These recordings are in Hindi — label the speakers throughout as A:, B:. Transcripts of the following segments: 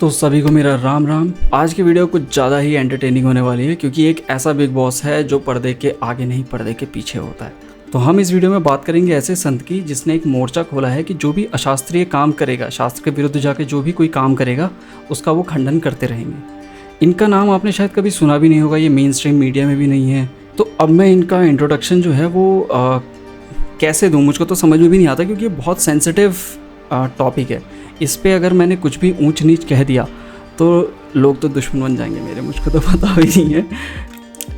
A: तो सभी को मेरा राम राम। आज की वीडियो कुछ ज़्यादा ही एंटरटेनिंग होने वाली है क्योंकि एक ऐसा बिग बॉस है जो पर्दे के आगे नहीं पर्दे के पीछे होता है। तो हम इस वीडियो में बात करेंगे ऐसे संत की जिसने एक मोर्चा खोला है कि जो भी अशास्त्रीय काम करेगा, शास्त्र के विरुद्ध जाके जो भी कोई काम करेगा उसका वो खंडन करते रहेंगे। इनका नाम आपने शायद कभी सुना भी नहीं होगा, ये मेन स्ट्रीम मीडिया में भी नहीं है। तो अब मैं इनका इंट्रोडक्शन जो है वो कैसे दूँ, मुझको तो समझ में भी नहीं आता क्योंकि ये बहुत सेंसिटिव टॉपिक है। इस पे अगर मैंने कुछ भी ऊंच नीच कह दिया तो लोग तो दुश्मन बन जाएंगे मेरे, मुझको तो पता भी नहीं है।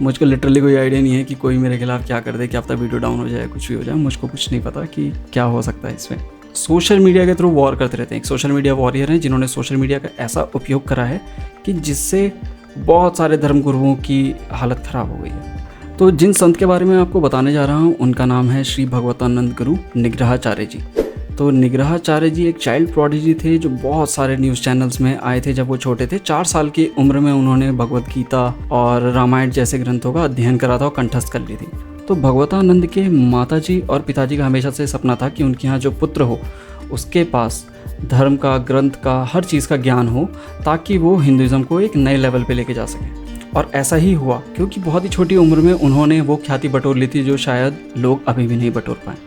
A: मुझको लिटरली कोई आइडिया नहीं है कि कोई मेरे खिलाफ़ क्या कर दे, क्या पता वीडियो डाउन हो जाए, कुछ भी हो जाए, मुझको कुछ नहीं पता कि क्या हो सकता है इसमें। सोशल मीडिया के थ्रू वॉर करते रहते हैं। एक सोशल मीडिया वॉरियर हैं जिन्होंने सोशल मीडिया का ऐसा उपयोग करा है कि जिससे बहुत सारे धर्मगुरुओं की हालत ख़राब हो गई है। तो जिन संत के बारे में आपको बताने जा रहा हूँ उनका नाम है श्री भगवतानंद गुरु निग्रहाचार्य जी। तो निग्रहाचार्य जी एक चाइल्ड प्रोडिजी थे जो बहुत सारे न्यूज़ चैनल्स में आए थे जब वो छोटे थे। 4 साल की उम्र में उन्होंने भगवत गीता और रामायण जैसे ग्रंथों का अध्ययन करा था और कंठस्थ कर ली थी। तो भगवतानंद के माताजी और पिताजी का हमेशा से सपना था कि उनके यहाँ जो पुत्र हो उसके पास धर्म का, ग्रंथ का, हर चीज़ का ज्ञान हो ताकि वो हिंदुज़म को एक नए लेवल पे लेके जा सकें। और ऐसा ही हुआ क्योंकि बहुत ही छोटी उम्र में उन्होंने वो ख्याति बटोर ली थी जो शायद लोग अभी भी नहीं बटोर पाए।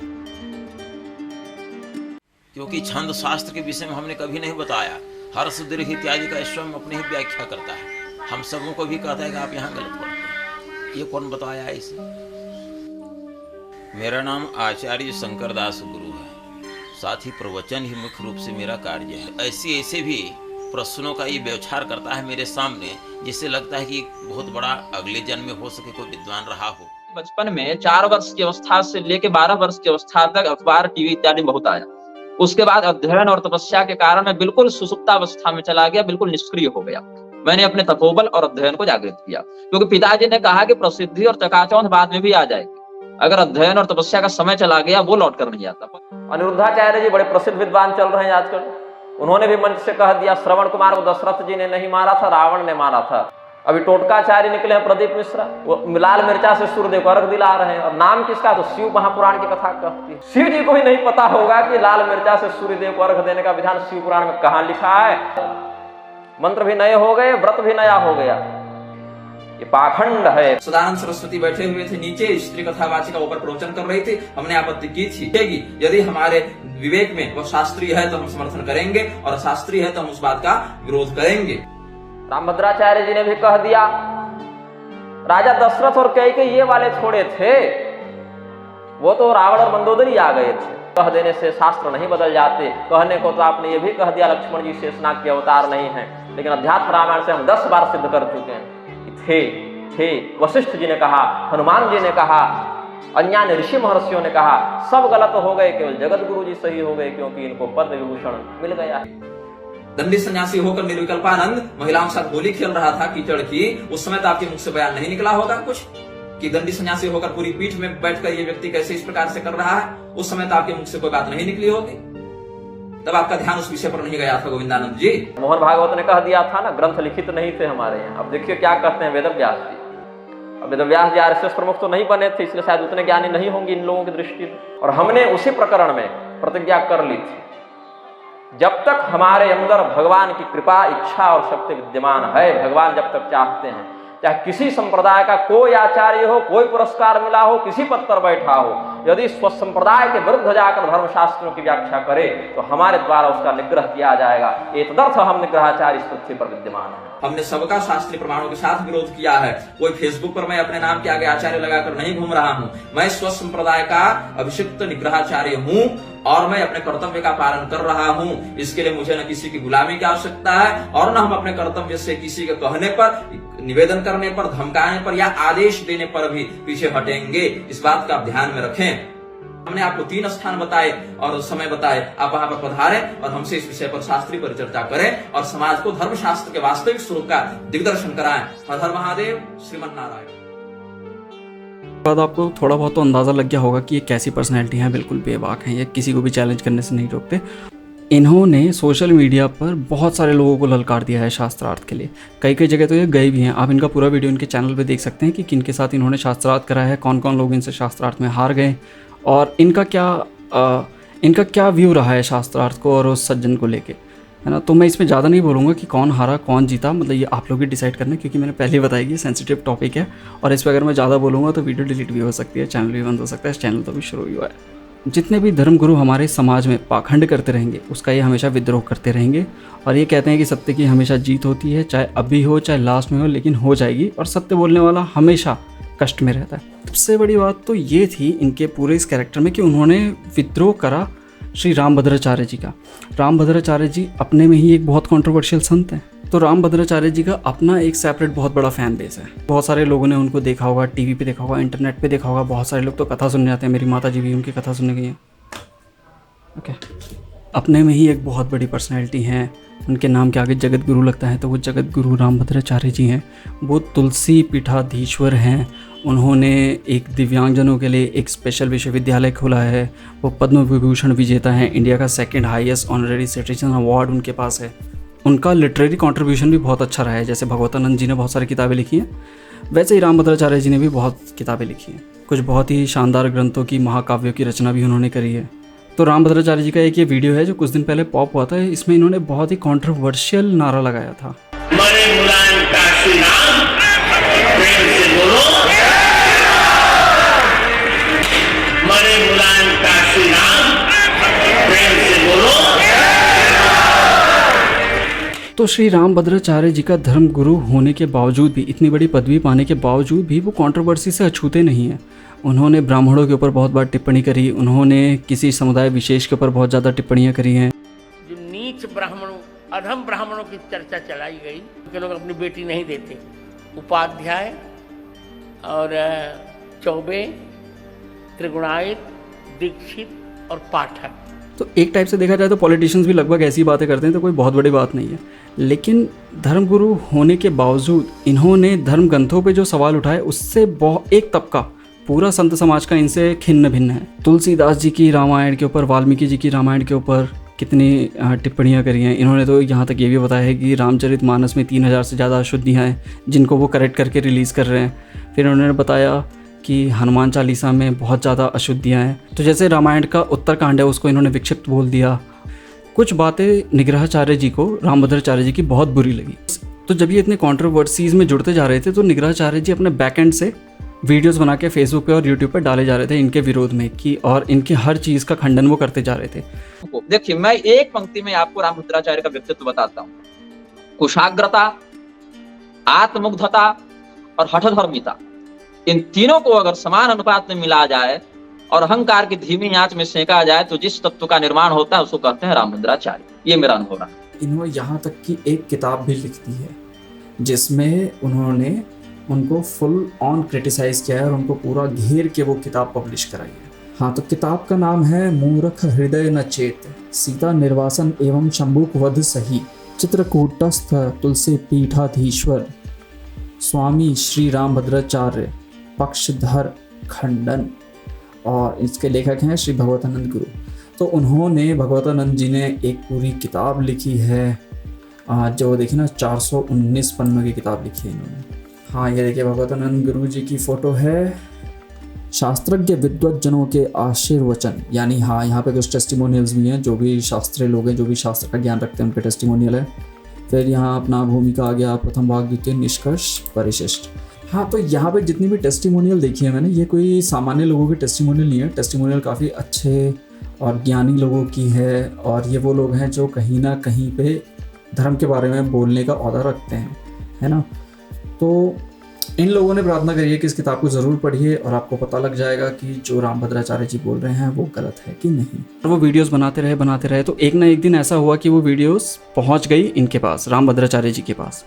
B: क्योंकि छंद शास्त्र के विषय में हमने कभी नहीं बताया। हर्ष दीर्घ इत्यादि का स्वयं अपनी ही व्याख्या करता है। हम सबों को भी कहता है कि आप यहाँ गलत पढ़ते हैं। ये कौन बताया है इसे? मेरा नाम आचार्य शंकरदास गुरु है। साथ ही प्रवचन ही मुख्य रूप से मेरा कार्य है। ऐसे भी प्रश्नों का ये व्यवचार करता है मेरे सामने, जिससे लगता है कि बहुत बड़ा अगले जन्म में हो सके कोई विद्वान रहा हो।
C: बचपन में 4 वर्ष की अवस्था से लेकर 12 वर्ष की अवस्था तक अखबार, टीवी इत्यादि बहुत आया। उसके बाद अध्ययन और तपस्या के कारण मैं बिल्कुल सुसुप्तावस्था में चला गया, बिल्कुल निष्क्रिय हो गया। मैंने अपने तपोबल और अध्ययन को जागृत किया क्योंकि पिताजी ने कहा कि प्रसिद्धि और चकाचौंध बाद में भी आ जाएगी, अगर अध्ययन और तपस्या का समय चला गया वो लौट कर नहीं आता। अनिरुद्धाचार्य जी बड़े प्रसिद्ध विद्वान चल रहे हैं आजकल। उन्होंने भी मंच से कह दिया श्रवण कुमार को दशरथ जी ने नहीं मारा था, रावण ने मारा था। अभी टोटकाचार्य निकले हैं प्रदीप मिश्रा, वो लाल मिर्चा से सूर्यदेव को अर्घ दिला रहे हैं। और नाम किसका? तो शिव महापुराण की कथा कहती है। शिव जी को भी नहीं पता होगा कि लाल मिर्चा से सूर्यदेव को अर्घ देने का विधान शिव पुराण में कहां लिखा है। मंत्र भी नए हो गए, व्रत भी नया हो गया। ये पाखंड है।
D: सदानंद सरस्वती बैठे हुए थे नीचे, स्त्री कथावाचिका ऊपर प्रवचन कर रही थी। हमने आपत्ति की थी कि यदि हमारे विवेक में वह शास्त्रीय है तो हम समर्थन करेंगे और अशास्त्रीय है तो हम उस बात का विरोध करेंगे।
C: रामभद्राचार्य जी ने भी कह दिया राजा दशरथ और कैकेयी ये वाले थोड़े थे, वो तो रावण और मंदोदरी आ गए थे। कह देने से शास्त्र नहीं बदल जाते। कहने को तो आपने ये भी कह दिया लक्ष्मण जी शेषनाग के अवतार नहीं है, लेकिन अध्यात्म रामायण से हम 10 बार सिद्ध कर चुके हैं कि थे। वशिष्ठ जी ने कहा, हनुमान जी ने कहा, अन्य ऋषि महर्षियों ने कहा, सब गलत हो गए, केवल जगत गुरु जी सही हो गए क्योंकि इनको पद्म विभूषण मिल गया है।
D: दंडी सन्यासी होकर निर्विकल्पानंद महिलाओं के साथ होली खेल रहा था कीचड़ की, उस समय तो आपके मुख से बयान नहीं निकला होगा कुछ कि दंडी सन्यासी होकर पूरी पीठ में बैठकर ये व्यक्ति कैसे इस प्रकार से कर रहा है। उस समय तो आपके मुख से कोई बात नहीं निकली होगी, तब आपका ध्यान उस विषय पर नहीं गया था गोविंदानंद जी।
C: मोहन भागवत ने कह दिया था ना, ग्रंथ लिखित नहीं थे हमारे यहाँ। अब देखिए क्या कहते हैं वेदव्यास जी। अब वेदव्यास जी आरएसएस प्रमुख तो नहीं बने थे, इसलिए शायद उतने ज्ञानी नहीं होंगे इन लोगों की दृष्टि में। और हमने उसी प्रकरण में प्रतिज्ञा कर ली थी, जब तक हमारे अंदर भगवान की कृपा, इच्छा और शक्ति विद्यमान है, भगवान जब तक चाहते हैं, चाहे किसी संप्रदाय का कोई आचार्य हो, कोई पुरस्कार मिला हो, किसी पद पर बैठा हो, यदि स्वसंप्रदाय के विरुद्ध जाकर धर्मशास्त्रों की व्याख्या करे तो हमारे द्वारा उसका निग्रह किया जाएगा। एतदर्थ हम निग्रहाचार्य इस पृथ्वी पर विद्यमान है।
D: हमने सबका शास्त्रीय प्रमाणों के साथ विरोध किया है। कोई फेसबुक पर मैं अपने नाम के आगे आचार्य लगाकर नहीं घूम रहा हूँ। मैं स्व संप्रदाय का अभिषिक्त निग्रहाचार्य हूँ और मैं अपने कर्तव्य का पालन कर रहा हूँ। इसके लिए मुझे न किसी की गुलामी की आवश्यकता है और न हम अपने कर्तव्य से किसी के कहने पर, निवेदन करने पर, धमकाने पर या आदेश देने पर भी पीछे हटेंगे। इस बात का आप ध्यान में रखें। हमने आपको 3 स्थान बताए और समय बताए, आप वहां पर पधारें और हमसे इस विषय पर शास्त्रीय परिचर्चा करें और समाज को धर्मशास्त्र के वास्तविक स्वरूप का दिग्दर्शन कराएं। हर हर महादेव, श्रीमन नारायण।
A: बाद आपको थोड़ा बहुत तो अंदाज़ा लग गया होगा कि ये कैसी पर्सनैलिटी हैं, बिल्कुल बेबाक हैं, ये किसी को भी चैलेंज करने से नहीं रोकते। इन्होंने सोशल मीडिया पर बहुत सारे लोगों को ललकार दिया है शास्त्रार्थ के लिए। कई कई जगह तो ये गए भी हैं। आप इनका पूरा वीडियो इनके चैनल पे देख सकते हैं कि किन के साथ इन्होंने शास्त्रार्थ करा है, कौन कौन लोग इनसे शास्त्रार्थ में हार गए और इनका क्या व्यू रहा है शास्त्रार्थ को और उस सज्जन को लेके। है ना। तो मैं इसमें ज़्यादा नहीं बोलूँगा कि कौन हारा कौन जीता, मतलब ये आप लोग ही डिसाइड करना, क्योंकि मैंने पहले ही बताया कि ये सेंसिटिव टॉपिक है और इस पर अगर मैं ज़्यादा बोलूँगा तो वीडियो डिलीट भी हो सकती है, चैनल भी बंद हो सकता है। इस चैनल तो भी शुरू ही हुआ है। जितने भी धर्मगुरु हमारे समाज में पाखंड करते रहेंगे उसका ये हमेशा विद्रोह करते रहेंगे और ये कहते हैं कि सत्य की हमेशा जीत होती है, चाहे अभी हो चाहे लास्ट में हो, लेकिन हो जाएगी। और सत्य बोलने वाला हमेशा कष्ट में रहता है। सबसे बड़ी बात तो ये थी इनके पूरे इस कैरेक्टर में कि उन्होंने विद्रोह करा श्री रामभद्राचार्य जी का। रामभद्राचार्य जी अपने में ही एक बहुत कंट्रोवर्शियल संत हैं। तो रामभद्राचार्य जी का अपना एक सेपरेट बहुत बड़ा फैन बेस है। बहुत सारे लोगों ने उनको देखा होगा, टीवी पे देखा होगा, इंटरनेट पे देखा होगा। बहुत सारे लोग तो कथा सुनने आते हैं, मेरी माता जी भी उनकी कथा सुनने गई हैं। ओके, अपने में ही एक बहुत बड़ी पर्सनैलिटी हैं। उनके नाम के आगे जगत गुरु लगता है तो वो जगत गुरु रामभद्राचार्य जी हैं। वो तुलसी पीठाधीश्वर हैं। उन्होंने एक दिव्यांगजनों के लिए एक स्पेशल विश्वविद्यालय खोला है। वो पद्म विभूषण विजेता हैं। इंडिया का second highest honorary citizen award उनके पास है। उनका लिटरेरी कंट्रीब्यूशन भी बहुत अच्छा रहा है। जैसे भगवतानंद जी ने बहुत सारी किताबें लिखी हैं, वैसे ही रामभद्राचार्य जी ने भी बहुत किताबें लिखी हैं। कुछ बहुत ही शानदार ग्रंथों की, महाकाव्यों की रचना भी उन्होंने करी है। तो रामभद्राचार्य जी का एक ये वीडियो है जो कुछ दिन पहले पॉप हुआ था। इसमें इन्होंने बहुत ही कंट्रोवर्शियल नारा लगाया था। तो श्री रामभद्राचार्य जी का धर्म गुरु होने के बावजूद भी, इतनी बड़ी पदवी पाने के बावजूद भी वो कंट्रोवर्सी से अछूते नहीं हैं। उन्होंने ब्राह्मणों के ऊपर बहुत बार टिप्पणी करी। उन्होंने किसी समुदाय विशेष के ऊपर बहुत ज़्यादा टिप्पणियाँ करी हैं।
E: जो नीच ब्राह्मणों, अधम ब्राह्मणों की चर्चा चलाई गई कि लोग अपनी बेटी नहीं देते। उपाध्याय और चौबे, त्रिगुणायत, दीक्षित और पाठक।
A: तो एक टाइप से देखा जाए तो पॉलिटिशियंस भी लगभग ऐसी बातें करते हैं, तो कोई बहुत बड़ी बात नहीं है। लेकिन धर्मगुरु होने के बावजूद इन्होंने धर्म ग्रंथों पे जो सवाल उठाए उससे एक तबका, पूरा संत समाज का इनसे खिन्न भिन्न है। तुलसीदास जी की रामायण के ऊपर, वाल्मीकि जी की रामायण के ऊपर कितनी टिप्पणियाँ करी हैं। इन्होंने तो यहाँ तक ये भी बताया है कि रामचरितमानस में 3000 से ज़्यादा अशुद्धियाँ हैं जिनको वो करेक्ट करके रिलीज़ कर रहे हैं। फिर उन्होंने बताया कि हनुमान चालीसा में बहुत ज़्यादा अशुद्धियाँ हैं। तो जैसे रामायण का उत्तरकांड है उसको इन्होंने विक्षिप्त बोल दिया। कुछ बातें निग्रहाचार्य जी को, रामभद्राचार्य जी की बहुत बुरी लगी। तो जब ये इतने कंट्रोवर्सीज़ में जुड़ते जा रहे थे तो निग्रहाचार्य जी अपने बैकएंड से वीडियोस बना के फेसबुक पे और यूट्यूब पे डाले जा रहे थे इनके विरोध में की, और इनकी हर चीज़ का खंडन वो करते जा रहे थे।
C: देखिए, मैं एक पंक्ति में आपको रामभद्राचार्य का व्यक्तित्व बताता हूँ। कुशाग्रता, आत्ममुग्धता और हठधर्मिता, इन तीनों को अगर समान अनुपात में मिला जाए और अहंकार की धीमी आंच में सेका जाए तो जिस तत्व का निर्माण होता है उसको कहते हैं रामभद्राचार्य। ये मेरा अनुभव रहा।
A: इन्होंने यहाँ तक कि एक किताब भी लिख दी है जिसमें उन्होंने उनको फुल ऑन क्रिटिसाइज किया है और उनको पूरा घेर के वो किताब पब्लिश कराई है। हाँ, तो किताब का नाम है मूर्ख हृदय न चेत, सीता निर्वासन एवं शंभुक वध सही, चित्रकूटस्थ तुलसी पीठाधीश्वर स्वामी श्री रामभद्राचार्य पक्षधर खंडन। और इसके लेखक हैं श्री भगवतानंद गुरु। तो उन्होंने, भगवतानंद जी ने एक पूरी किताब लिखी है, जो देखिए ना 419 पन्नों की किताब लिखी है इन्होंने। हाँ, ये देखिए भगवतानंद गुरु जी की फ़ोटो है। शास्त्रज्ञ विद्वज्जनों के आशीर्वचन, यानी हाँ, यहाँ पे कुछ टेस्टिमोनियल्स भी हैं। जो भी शास्त्री लोग हैं, जो भी शास्त्र का ज्ञान रखते हैं, उनके टेस्टिमोनियल है। फिर यहाँ अपना भूमिका आ गया, प्रथम भाग, द्वितीय, निष्कर्ष, परिशिष्ट। हाँ, तो यहाँ पे जितनी भी टेस्टिमोनियल देखी है मैंने, ये कोई सामान्य लोगों की टेस्टिमोनियल नहीं है। टेस्टिमोनियल काफ़ी अच्छे और ज्ञानी लोगों की है, और ये वो लोग हैं जो कहीं ना कहीं पे धर्म के बारे में बोलने का औहदा रखते हैं, है ना। तो इन लोगों ने प्रार्थना करी है कि इस किताब को ज़रूर पढ़िए और आपको पता लग जाएगा कि जो रामभद्राचार्य जी बोल रहे हैं वो गलत है कि नहीं। और वो वीडियोस बनाते रहे तो एक ना एक दिन ऐसा हुआ कि वो वीडियोस पहुंच गई इनके पास, रामभद्राचार्य जी के पास।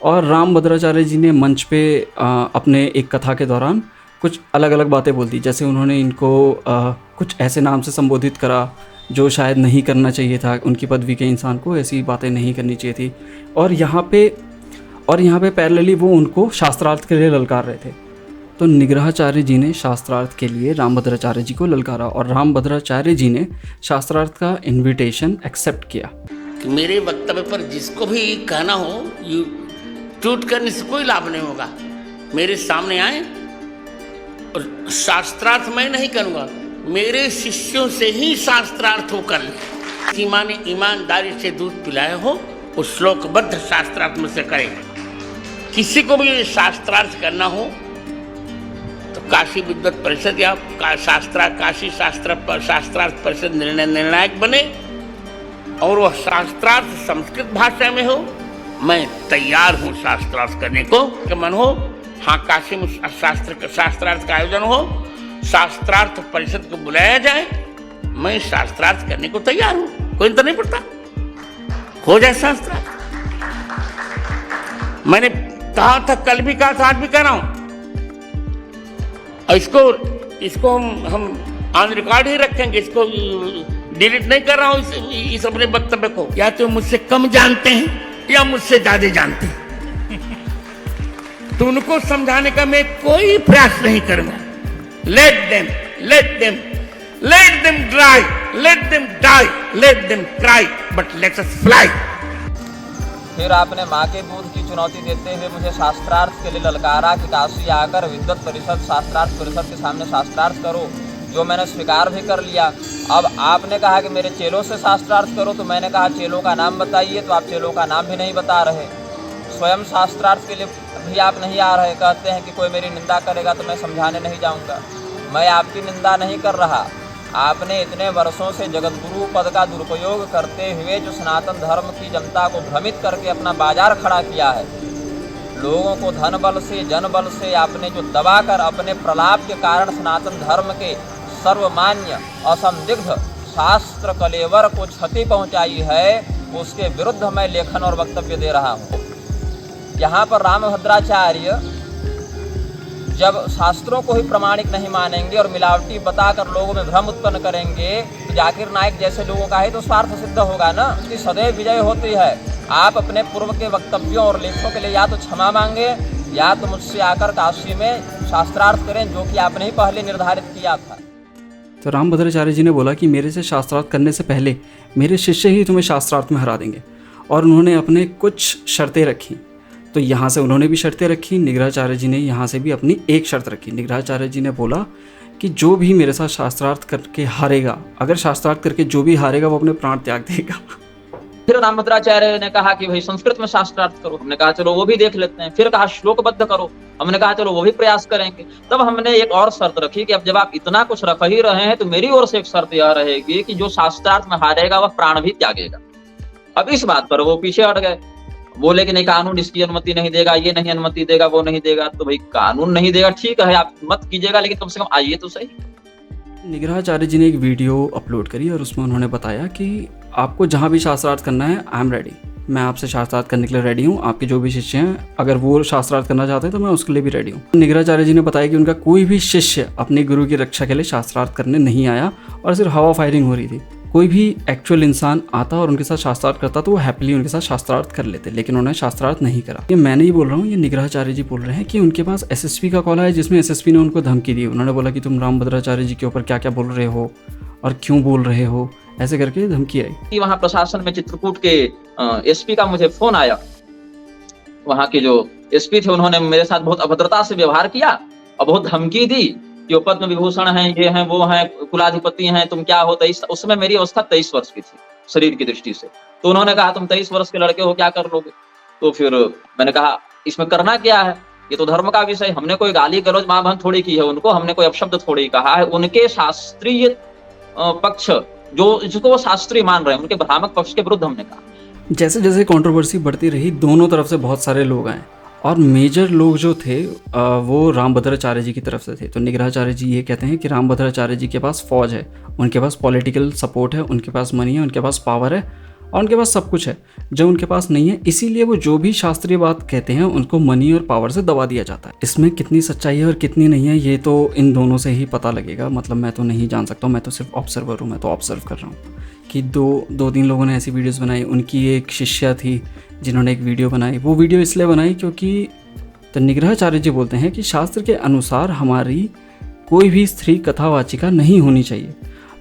A: और रामभद्राचार्य जी ने मंच पे अपने एक कथा के दौरान कुछ अलग अलग बातें बोल दी। जैसे उन्होंने इनको कुछ ऐसे नाम से संबोधित करा जो शायद नहीं करना चाहिए था, उनकी पदवी के इंसान को ऐसी बातें नहीं करनी चाहिए थी। और यहाँ पे पैरेलली वो उनको शास्त्रार्थ के लिए ललकार रहे थे। तो निग्रहाचार्य जी ने शास्त्रार्थ के लिए रामभद्राचार्य जी को ललकारा और रामभद्राचार्य जी ने शास्त्रार्थ का इन्विटेशन एक्सेप्ट किया।
E: कि मेरे वक्तव्य पर जिसको भी कहना हो, यू टूट करने से कोई लाभ नहीं होगा। मेरे सामने आए और शास्त्रार्थ मैं नहीं करूँगा, मेरे शिष्यों से ही शास्त्रार्थ हो कर ले। सीमा ने ईमानदारी से दूध पिलाया हो वो श्लोकबद्ध शास्त्रार्थ में से करे। किसी को भी शास्त्रार्थ करना हो तो काशी विद्वत परिषद या काशी शास्त्रार्थ परिषद निर्णायक बने और वह शास्त्रार्थ संस्कृत भाषा में हो। मैं तैयार हूँ शास्त्रार्थ करने को कि मन हो। हाँ, काशी में शास्त्रार्थ का आयोजन हो, शास्त्रार्थ परिषद को बुलाया जाए, मैं शास्त्रार्थ करने को तैयार हूँ। कोई तो नहीं पड़ता, हो जाए शास्त्रार्थ। मैंने कहा था, कल भी कहा था, आज भी कह रहा हूं। इसको हम ऑन रिकॉर्ड ही रखेंगे, इसको डिलीट नहीं कर रहा हूं इस अपने वक्तव्य को। या तो मुझसे कम जानते हैं या मुझसे ज्यादा जानते हैं, तो उनको समझाने का मैं कोई प्रयास नहीं करूंगा। Let them dry, let them die, let them cry, but let us fly.
C: फिर आपने माँ के दूध की चुनौती देते हुए मुझे शास्त्रार्थ के लिए ललकारा कि काशी आकर विद्वत परिषद शास्त्रार्थ परिषद के सामने शास्त्रार्थ करो, जो मैंने स्वीकार भी कर लिया। अब आपने कहा कि मेरे चेलों से शास्त्रार्थ करो, तो मैंने कहा चेलों का नाम बताइए, तो आप चेलों का नाम भी नहीं बता रहे। स्वयं शास्त्रार्थ के लिए भी आप नहीं आ रहे, कहते हैं कि कोई मेरी निंदा करेगा तो मैं समझाने नहीं जाऊंगा। मैं आपकी निंदा नहीं कर रहा। आपने इतने वर्षों से जगतगुरु पद का दुरुपयोग करते हुए जो सनातन धर्म की जनता को भ्रमित करके अपना बाजार खड़ा किया है, लोगों को धन बल से जन बल से आपने जो दबाकर अपने प्रलाप के कारण सनातन धर्म के सर्वमान्य असंदिग्ध शास्त्र कलेवर को क्षति पहुंचाई है, उसके विरुद्ध मैं लेखन और वक्तव्य दे रहा हूँ। यहाँ पर रामभद्राचार्य जब शास्त्रों को ही प्रमाणिक नहीं मानेंगे और मिलावटी बताकर लोगों में भ्रम उत्पन्न करेंगे, तो जाकिर नाइक जैसे लोगों का ही तो स्वार्थ सिद्ध होगा ना। इसकी सदैव विजय होती है। आप अपने पूर्व के वक्तव्यों और लेखों के लिए या तो क्षमा मांगे या तो मुझसे आकर काशी में शास्त्रार्थ करें, जो कि आपने ही पहले निर्धारित किया था।
A: तो रामभद्राचार्य जी ने बोला कि मेरे से शास्त्रार्थ करने से पहले मेरे शिष्य ही तुम्हें शास्त्रार्थ में हरा देंगे, और उन्होंने अपने कुछ शर्तें रखी। तो यहाँ से उन्होंने भी शर्तें रखी, निग्रहाचार्य जी ने यहाँ से भी अपनी एक शर्त रखी। निग्रहाचार्य जी ने बोला कि जो भी मेरे साथ शास्त्रार्थ करके हारेगा, अगर शास्त्रार्थ करके जो भी हारेगा वो अपने प्राण त्याग देगा।
C: फिर रामभद्राचार्य ने कहा कि भाई संस्कृत में शास्त्रार्थ करो। हमने कहा चलो वो भी देख लेते हैं। फिर कहा श्लोकबद्ध करो। हमने कहा चलो वो भी प्रयास करेंगे। तब हमने एक और शर्त रखी कि अब जब आप इतना कुछ रख ही रहे हैं तो मेरी ओर से एक शर्त यह रहेगी कि जो शास्त्रार्थ में हारेगा वह प्राण भी त्यागेगा। अब इस बात पर वो पीछे हट गए, बोले कि नहीं कानून इसकी अनुमति नहीं देगा, ये नहीं अनुमति देगा, वो नहीं देगा। तो भाई कानून नहीं देगा, ठीक है, आप मत कीजिएगा, लेकिन कम से कम आइए तो सही।
A: निग्रहाचार्य जी ने एक वीडियो अपलोड करी और उसमें उन्होंने बताया कि आपको जहाँ भी शास्त्रार्थ करना है, आई एम रेडी, मैं आपसे शास्त्रार्थ करने के लिए रेडी हूँ। आपके जो भी शिष्य हैं, अगर वो शास्त्रार्थ करना चाहते हैं तो मैं उसके लिए भी रेडी हूँ। निग्रहाचार्य जी ने बताया कि उनका कोई भी शिष्य अपने गुरु की रक्षा के लिए शास्त्रार्थ करने नहीं आया और सिर्फ हवा फायरिंग हो रही थी। कोई भी एक्चुअल इंसान आता और उनके साथ शास्त्रार्थ करता तो वो हैप्पीली उनके साथ शास्त्रार्थ कर लेते, लेकिन उन्होंने शास्त्रार्थ नहीं करा। ये मैं नहीं बोल रहा हूँ, ये निग्रहाचार्य जी बोल रहे हैं कि उनके पास एसएसपी का कॉल आया जिसमें एसएसपी ने उनको धमकी दी। उन्होंने बोला कि तुम रामभद्राचार्य जी के ऊपर क्या क्या बोल रहे हो और क्यों बोल रहे हो, ऐसे करके धमकी आई।
C: वहाँ प्रशासन में चित्रकूट के एसपी का मुझे फोन आया। वहाँ के जो एसपी थे उन्होंने मेरे साथ बहुत अभद्रता से व्यवहार किया और बहुत धमकी दी कि पद्म विभूषण हैं, ये हैं, वो हैं, कुलाधिपति हैं, तुम क्या हो। 23 उसमें मेरी अवस्था 23 वर्ष की थी शरीर की दृष्टि से। तो उन्होंने कहा तुम 23 वर्ष के लड़के हो, क्या कर लोगे। तो फिर मैंने कहा इसमें करना क्या है, ये तो धर्म का विषय। हमने कोई गाली गलौज मां बहन थोड़ी की है उनको, हमने कोई अपशब्द थोड़ी कहा है। उनके शास्त्रीय पक्ष जो जिसको वो शास्त्रीय मान रहे हैं, उनके भ्रामक पक्ष के विरुद्ध हमने कहा।
A: जैसे जैसे कंट्रोवर्सी बढ़ती रही, दोनों तरफ से बहुत सारे लोग आए और मेजर लोग जो थे वो रामभद्राचार्य जी की तरफ से थे। तो निग्रहाचार्य जी ये कहते हैं कि रामभद्राचार्य जी के पास फौज है, उनके पास पॉलिटिकल सपोर्ट है, उनके पास मनी है, उनके पास पावर है और उनके पास सब कुछ है जो उनके पास नहीं है। इसीलिए वो जो भी शास्त्रीय बात कहते हैं उनको मनी और पावर से दबा दिया जाता है। इसमें कितनी सच्चाई है और कितनी नहीं है ये तो इन दोनों से ही पता लगेगा। मतलब मैं तो नहीं जान सकता हूँ, मैं तो सिर्फ ऑब्जर्वर हूँ। मैं तो ऑब्जर्व कर रहा हूँ कि दो तीन लोगों ने ऐसी वीडियोस बनाई। उनकी एक शिष्या थी जिन्होंने एक वीडियो बनाई। वो वीडियो इसलिए बनाई क्योंकि तो निग्रहाचार्य जी बोलते हैं कि शास्त्र के अनुसार हमारी कोई भी स्त्री कथावाचिका नहीं होनी चाहिए,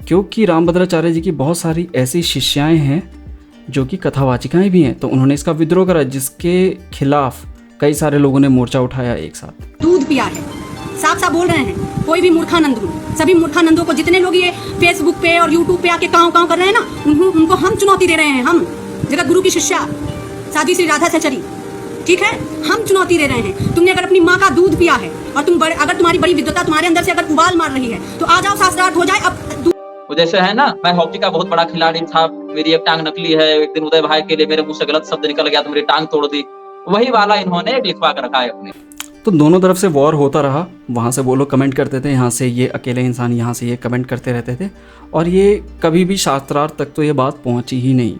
A: क्योंकि रामभद्राचार्य जी की बहुत सारी ऐसी शिष्याएं हैं जो कि कथावाचिकाएं भी हैं। तो उन्होंने इसका विद्रोह करा जिसके खिलाफ कई सारे लोगों ने मोर्चा उठाया एक साथ।
F: दूध पिया है, साफ साफ बोल रहे हैं, कोई भी मूर्खानंद हो, सभी मूर्खानंदों को, जितने लोग ये फेसबुक पे और यूट्यूब पे आके काँव काँव कर रहे हैं ना, उनको हम चुनौती दे रहे हैं। हम जगत गुरु की शिष्या साध्वी श्री राधा सहचरी, ठीक है, हम चुनौती दे रहे हैं। तुमने अगर अपनी माँ का दूध पिया है और अगर तुम्हारी बड़ी विद्वता तुम्हारे अंदर से अगर उबाल मार रही है तो आ जाओ, शास्त्रार्थ हो जाए। अब
C: वो जैसे है ना, मैं हॉकी का बहुत बड़ा खिलाड़ी था, मेरी एक टांग नकली है, एक दिन उदय भाई के लिए मेरे मुंह से गलत शब्द निकल गया तो मेरी टांग तोड़ दी, वही वाला इन्होंने लिखवा कर रखा है अपने।
A: तो दोनों तरफ से वॉर होता रहा। वहाँ से वो लोग कमेंट करते थे, यहाँ से ये अकेले इंसान यहाँ से ये कमेंट करते रहते थे, और ये कभी भी शास्त्रार्थ तक तो ये बात पहुँची ही नहीं।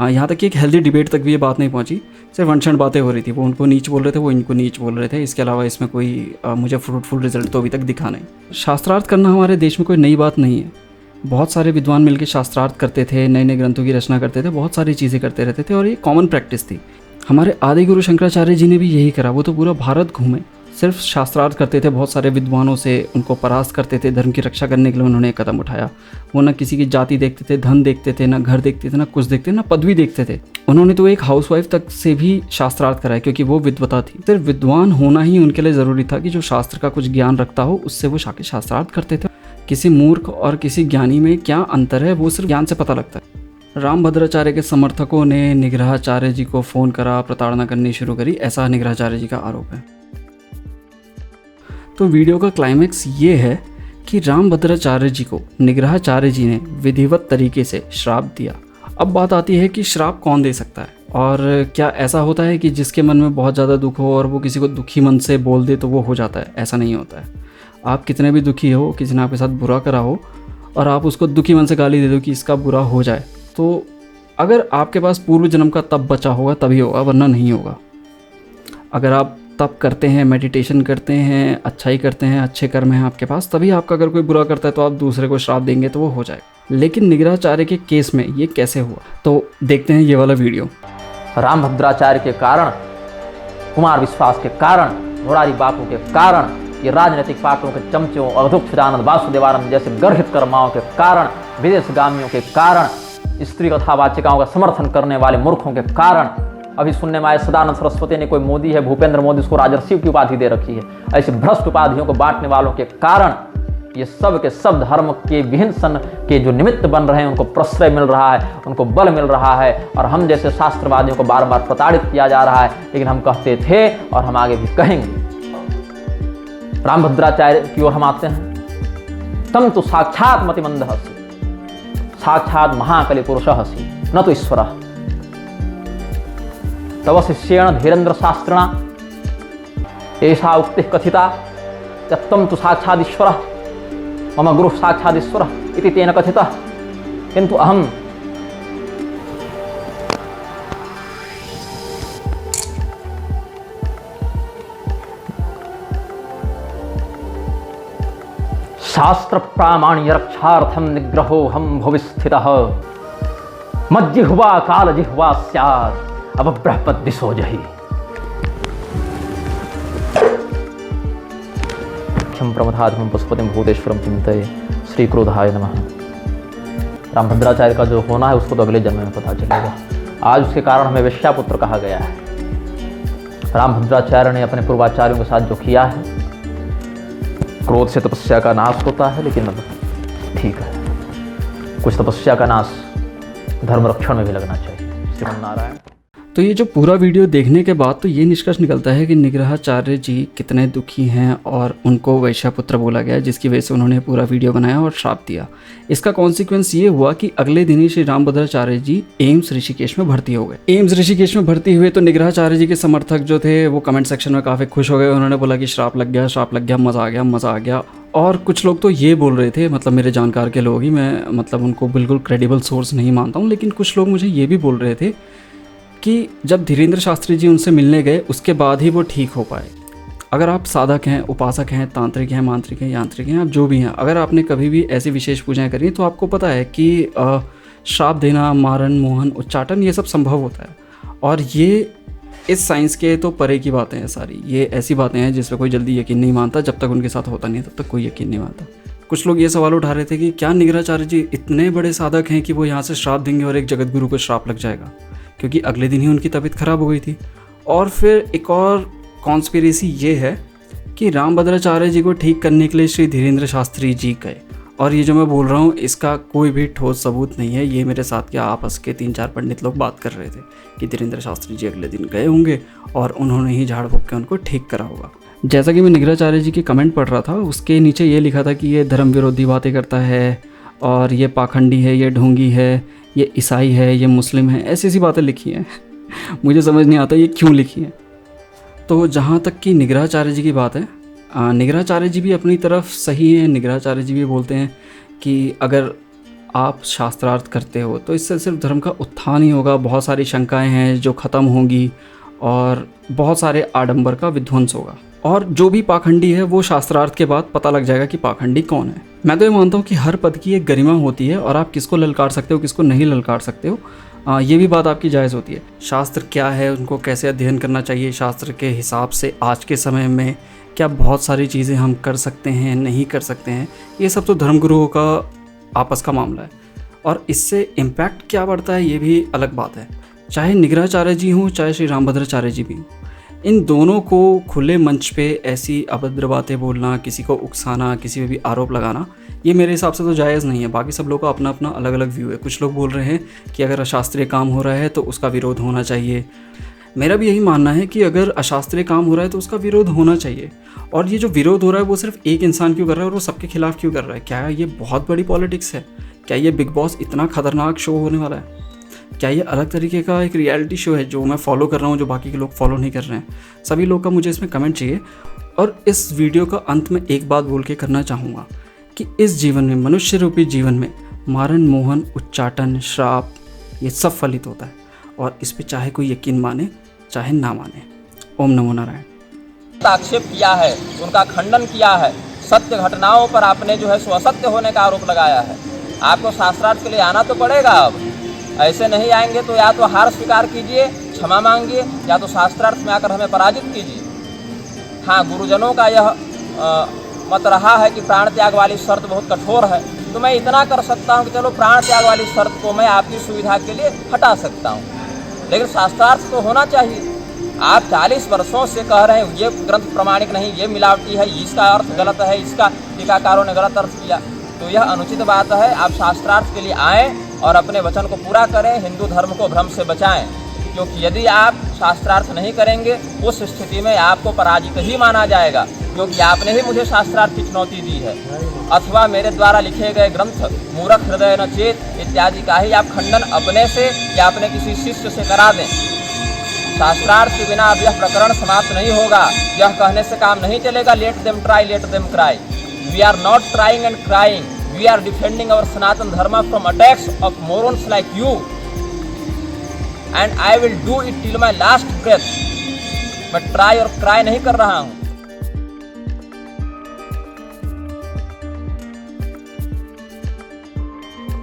A: यहाँ तक कि एक हेल्दी डिबेट तक भी ये बात नहीं पहुँची, सिर्फ अनशन बातें हो रही थी। वो उनको नीच बोल रहे थे, वो इनको नीच बोल रहे थे। इसके अलावा इसमें कोई मुझे फ्रूटफुल रिजल्ट तो अभी तक दिखा नहीं। शास्त्रार्थ करना हमारे देश में कोई नई बात नहीं है। बहुत सारे विद्वान मिलकर शास्त्रार्थ करते थे, नए नए ग्रंथों की रचना करते थे, बहुत सारी चीज़ें करते रहते थे, और ये कॉमन प्रैक्टिस थी। हमारे आदि गुरु शंकराचार्य जी ने भी यही करा। वो तो पूरा भारत घूमे, सिर्फ शास्त्रार्थ करते थे, बहुत सारे विद्वानों से उनको परास्त करते थे। धर्म की रक्षा करने के लिए उन्होंने एक कदम उठाया। वो ना किसी की जाति देखते थे, धन देखते थे, ना घर देखते थे, ना कुछ देखते थे, ना पदवी देखते थे। उन्होंने तो एक हाउसवाइफ तक से भी शास्त्रार्थ कराया, क्योंकि वो विद्वता थी। सिर्फ विद्वान होना ही उनके लिए ज़रूरी था कि जो शास्त्र का कुछ ज्ञान रखता हो उससे वो शास्त्रार्थ करते थे। किसी मूर्ख और किसी ज्ञानी में क्या अंतर है, वो सिर्फ ज्ञान से पता लगता है। रामभद्राचार्य के समर्थकों ने निग्रहाचार्य जी को फ़ोन करा, प्रताड़ना करनी शुरू करी, ऐसा निग्रहाचार्य जी का आरोप है। तो वीडियो का क्लाइमैक्स ये है कि रामभद्राचार्य जी को निग्रहाचार्य जी ने विधिवत तरीके से श्राप दिया। अब बात आती है कि श्राप कौन दे सकता है, और क्या ऐसा होता है कि जिसके मन में बहुत ज़्यादा दुख हो और वो किसी को दुखी मन से बोल दे तो वो हो जाता है? ऐसा नहीं होता है। आप कितने भी दुखी हो, किसी ने आपके साथ बुरा करा हो, और आप उसको दुखी मन से गाली दे दो कि इसका बुरा हो जाए, तो अगर आपके पास पूर्व जन्म का तप बचा होगा तभी होगा, वरना नहीं होगा। अगर आप तप करते हैं, मेडिटेशन करते हैं, अच्छाई करते हैं, अच्छे कर्म हैं आपके पास, तभी आपका अगर कोई बुरा करता है तो आप दूसरे को श्राप देंगे तो वो हो जाएगा। लेकिन निग्रहाचार्य के केस में ये कैसे हुआ, तो देखते हैं ये वाला वीडियो।
G: रामभद्राचार्य के कारण, कुमार विश्वास के कारण, मुरारी बापू के कारण, ये राजनीतिक पार्टियों के चमचों, अवधूतानंद, वासुदेवानंद जैसे गर्हित कर्माओं के कारण, विदेशगामियों के कारण, स्त्री कथावाचिकाओं का समर्थन करने वाले मूर्खों के कारण, अभी सुनने में आया सदानंद सरस्वती ने, कोई मोदी है भूपेंद्र मोदी, उसको राजर्षि की उपाधि दे रखी है, ऐसे भ्रष्ट उपाधियों को बांटने वालों के कारण ये सब के सब धर्म के विहिंसन के जो निमित्त बन रहे हैं उनको प्रश्रय मिल रहा है, उनको बल मिल रहा है, और हम जैसे शास्त्रवादियों को बार बार प्रताड़ित किया जा रहा है। लेकिन हम कहते थे और हम आगे भी कहेंगे। रामभद्राचार्य की ओर हम आते हैं। तम तो साक्षात मतिमंद हसी, साक्षात महाकलि पुरुष हसी, न तो ईश्वर। तव शिष्येण धीरेन्द्र शास्त्रिणा ऐसा उक्ति कथिता तम तो साक्षादीश्वर, मम गुरु साक्षादीश्वर इति तेन कथितः, किंतु अहम शास्त्र प्रामाण्य रक्षार्थम निग्रहो हम भुवि स्थितः, मज्जिह्वा काल जिह्वा स्यात् अब बृहस्पति दिशो जही। क्षम प्रमथाधम पशुपतिम भूतेश्वरम चिंतये श्री क्रोधाय नमः। रामभद्राचार्य का जो होना है उसको तो अगले जन्म में पता चलेगा। आज उसके कारण हमें वेश्यापुत्र कहा गया है। रामभद्राचार्य ने अपने पूर्वाचार्यों के साथ जो किया है, क्रोध से तपस्या का नाश होता है, लेकिन अब ठीक है, कुछ तपस्या का नाश धर्म रक्षण में भी लगना चाहिए। श्रीमन्नारायण।
A: तो ये जो पूरा वीडियो देखने के बाद तो ये निष्कर्ष निकलता है कि निग्रहाचार्य जी कितने दुखी हैं और उनको वैश्यपुत्र बोला गया, जिसकी वजह से उन्होंने पूरा वीडियो बनाया और श्राप दिया। इसका कॉन्सिक्वेंस ये हुआ कि अगले दिन ही श्री रामभद्राचार्य जी एम्स ऋषिकेश में भर्ती हो गए। एम्स ऋषिकेश में भर्ती हुए तो निग्रहाचार्य जी के समर्थक जो थे वो कमेंट सेक्शन में काफ़ी खुश हो गए। उन्होंने बोला कि श्राप लग गया, श्राप लग गया, मज़ा आ गया, मज़ा आ गया। और कुछ लोग तो ये बोल रहे थे, मतलब मेरे जानकार के लोग ही, मैं मतलब उनको बिल्कुल क्रेडिबल सोर्स नहीं मानता हूँ, लेकिन कुछ लोग मुझे ये भी बोल रहे थे कि जब धीरेन्द्र शास्त्री जी उनसे मिलने गए उसके बाद ही वो ठीक हो पाए। अगर आप साधक हैं, उपासक हैं, तांत्रिक हैं, मांत्रिक हैं, यांत्रिक हैं, आप जो भी हैं, अगर आपने कभी भी ऐसी विशेष पूजाएं करी तो आपको पता है कि श्राप देना, मारन, मोहन, उच्चाटन, ये सब संभव होता है। और ये इस साइंस के तो परे की बातें हैं सारी। ये ऐसी बातें हैं जिस पर कोई जल्दी यकीन नहीं मानता। जब तक उनके साथ होता नहीं तब तक कोई यकीन नहीं मानता। कुछ लोग ये सवाल उठा रहे थे कि क्या निग्रहाचार्य जी इतने बड़े साधक हैं कि वो यहाँ से श्राप देंगे और एक जगत गुरु को श्राप लग जाएगा, क्योंकि अगले दिन ही उनकी तबीयत खराब हो गई थी। और फिर एक और कॉन्स्पिरेसी ये है कि रामभद्राचार्य जी को ठीक करने के लिए श्री धीरेन्द्र शास्त्री जी गए। और ये जो मैं बोल रहा हूँ इसका कोई भी ठोस सबूत नहीं है, ये मेरे साथ के आपस के 3-4 पंडित लोग बात कर रहे थे कि धीरेन्द्र शास्त्री जी अगले दिन गए होंगे और उन्होंने ही झाड़ फूक के उनको ठीक करा होगा। जैसा कि मैं निग्राचार्य जी के कमेंट पढ़ रहा था, उसके नीचे ये लिखा था कि ये धर्म विरोधी बातें करता है और ये पाखंडी है, ये ढोंगी है, ये ईसाई है, ये मुस्लिम है, ऐसी ऐसी बातें लिखी हैं। मुझे समझ नहीं आता ये क्यों लिखी हैं। तो जहाँ तक कि निग्राचार्य जी की बात है, निग्राचार्य जी भी अपनी तरफ सही हैं। निग्राचार्य जी भी बोलते हैं कि अगर आप शास्त्रार्थ करते हो तो इससे सिर्फ धर्म का उत्थान ही होगा, बहुत सारी शंकाएं हैं जो ख़त्म होंगी और बहुत सारे आडंबर का विध्वंस होगा। और जो भी पाखंडी है वो शास्त्रार्थ के बाद पता लग जाएगा कि पाखंडी कौन है। मैं तो ये मानता हूँ कि हर पद की एक गरिमा होती है और आप किसको ललकार सकते हो, किसको नहीं ललकार सकते हो, ये भी बात आपकी जायज़ होती है। शास्त्र क्या है, उनको कैसे अध्ययन करना चाहिए, शास्त्र के हिसाब से आज के समय में क्या बहुत सारी चीज़ें हम कर सकते हैं, नहीं कर सकते हैं, ये सब तो धर्मगुरुओं का आपस का मामला है। और इससे इम्पैक्ट क्या बढ़ता है ये भी अलग बात है। चाहे निग्राचार्य जी हों, चाहे श्री रामभद्राचार्य जी भी हों, इन दोनों को खुले मंच पे ऐसी अभद्र बातें बोलना, किसी को उकसाना, किसी पे भी आरोप लगाना, ये मेरे हिसाब से तो जायज़ नहीं है। बाकी सब लोगों का अपना अपना अलग अलग व्यू है। कुछ लोग बोल रहे हैं कि अगर अशास्त्रीय काम हो रहा है तो उसका विरोध होना चाहिए। मेरा भी यही मानना है कि अगर अशास्त्रीय काम हो रहा है तो उसका विरोध होना चाहिए। और ये जो विरोध हो रहा है वो सिर्फ एक इंसान क्यों कर रहा है और वो सबके खिलाफ क्यों कर रहा है? क्या ये बहुत बड़ी पॉलिटिक्स है? क्या ये बिग बॉस इतना खतरनाक शो होने वाला है? क्या ये अलग तरीके का एक रियलिटी शो है जो मैं फॉलो कर रहा हूँ, जो बाकी के लोग फॉलो नहीं कर रहे हैं? सभी लोग का मुझे इसमें कमेंट चाहिए। और इस वीडियो का अंत में एक बात बोल के करना चाहूँगा कि इस जीवन में, मनुष्य रूपी जीवन में, मारण, मोहन, उच्चाटन, श्राप, ये सब फलित होता है। और इस पर चाहे कोई यकीन माने चाहे ना माने। ओम नमो नारायण।
C: आक्षेप किया है, उनका खंडन किया है, सत्य घटनाओं पर आपने जो है सो असत्य होने का आरोप लगाया है। आपको शास्त्रार्थ के लिए आना तो पड़ेगा। अब ऐसे नहीं आएंगे तो या तो हार स्वीकार कीजिए, क्षमा मांगिए, या तो शास्त्रार्थ में आकर हमें पराजित कीजिए। हाँ, गुरुजनों का यह मत रहा है कि प्राण त्याग वाली शर्त बहुत कठोर है, तो मैं इतना कर सकता हूँ कि चलो प्राण त्याग वाली शर्त को मैं आपकी सुविधा के लिए हटा सकता हूँ, लेकिन शास्त्रार्थ तो होना चाहिए। आप 40 वर्षों से कह रहे हैं ये ग्रंथ प्रमाणिक नहीं, ये मिलावटी है, इसका अर्थ गलत है, इसका टीकाकारों ने गलत अर्थ किया, तो यह अनुचित बात है। आप शास्त्रार्थ के लिए आएँ और अपने वचन को पूरा करें, हिंदू धर्म को भ्रम से बचाएं। क्योंकि यदि आप शास्त्रार्थ नहीं करेंगे उस स्थिति में आपको पराजित ही माना जाएगा, क्योंकि आपने ही मुझे शास्त्रार्थ की चुनौती दी है, अथवा मेरे द्वारा लिखे गए ग्रंथ मूर्ख हृदय न चेत इत्यादि का ही आप खंडन अपने से या अपने किसी शिष्य से करा दें। शास्त्रार्थ के बिना अब यह प्रकरण समाप्त नहीं होगा। यह कहने से काम नहीं चलेगा, let them try, let them cry. We are not trying and crying, we are defending our सनातन धर्म from attacks of morons like you, and I will do it till my last breath। मैं ट्राई और क्राई नहीं कर रहा हूँ।